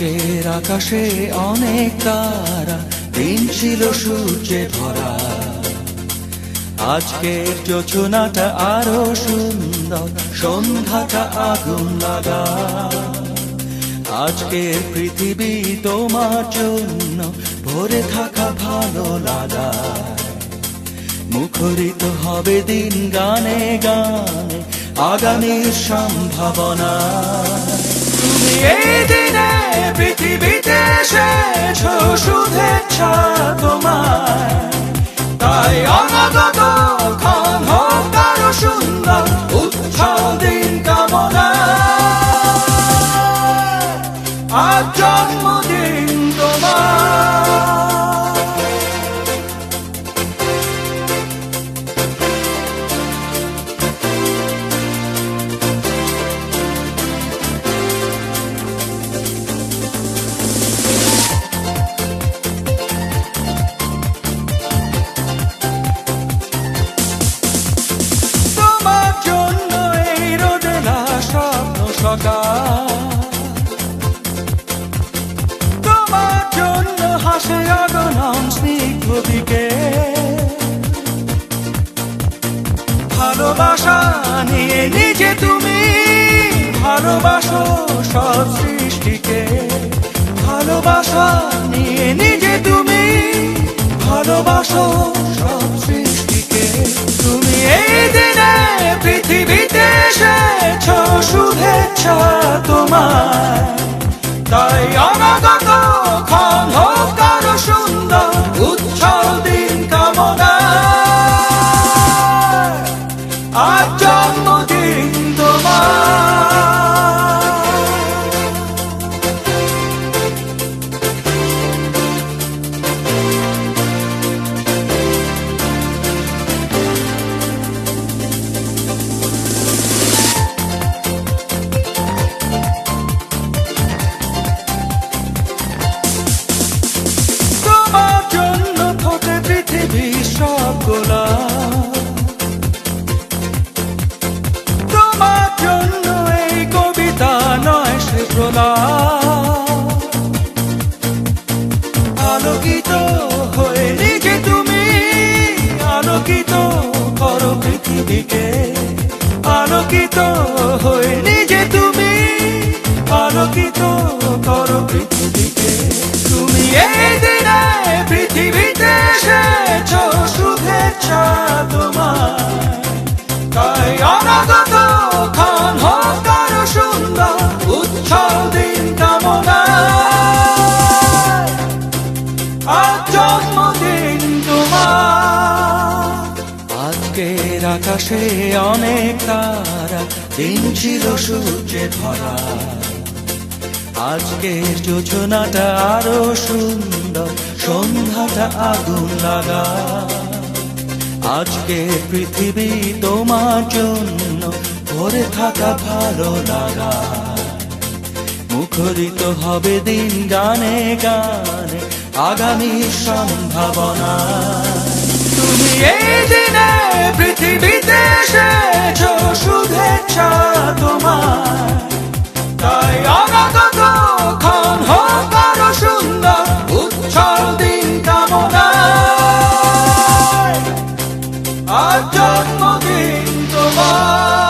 আজকের আকাশে অনেক তারা, দিন ছিল সূর্যে ভরা। আজকের যোজনাটা আরো সুন্দর, সন্ধ্যাটা আগুন লাগা। আজকের পৃথিবী তোমার জন্য ভরে থাকা ভালো লাগা। মুখরিত হবে দিন গানে গানে, আগামীর সম্ভাবনা। তুমি এই দিনে পৃথিবীতে এসেছো, শুভেচ্ছা তোমায়। তাই অনাগত ক্ষণ হোক আরো সুন্দর, উৎসব দিন কামনা। আজ জন্মদিন তোমার। তোমার জন্য হাসে অগণন স্নিগ্ধ দিকে। ভালোবাসা নিয়ে নিজে তুমি ভালোবাসো সব সৃষ্টিকে। ভালোবাসা নিয়ে নিজে তুমি ভালোবাসো সব সৃষ্টিকে। তুমি এই দিনে পৃথিবীতে এসেছো, শুভেচ্ছা তোমায়। তাই অনাগত ক্ষণ হোক আরো সুন্দর, উৎসব দিন কামনা। আজ জন্মদিন তোমার। তোমার জন্য এই কবিতা নয় সে প্রলাপ। আলোকিত হয়ে নিজে তুমি আলোকিত করো পৃথিবীকে। আলোকিত হয়ে নিজে তুমি আলোকিত করো পৃথিবীকে। তুমি এই দিনে পৃথিবীতে এসেছো, শুভেচ্ছা তোমার। তাই অনাগত ক্ষণ হোক আরো সুন্দর, উৎসব দিন কামনা। আজ জন্মদিন তোমার। আজকের আকাশে অনেক তারা, দিন ছিল সূর্যে ভরা। আজকের যোজনাটা আরো সুন্দর, সন্ধ্যাটা আগুন লাগা। আজকের পৃথিবী তোমার জন্য ভরে থাকা ভালো লাগা। মুখরিত হবে দিন গানে গানে, আগামীর সম্ভাবনা। তুমি এই দিনে পৃথিবীতে এসেছো, শুভেচ্ছা তোমায়। তাই অনাগত ক্ষণ হোক আরো সুন্দর, উৎসব দিন কামনা। আজ জন্মদিন তোমার।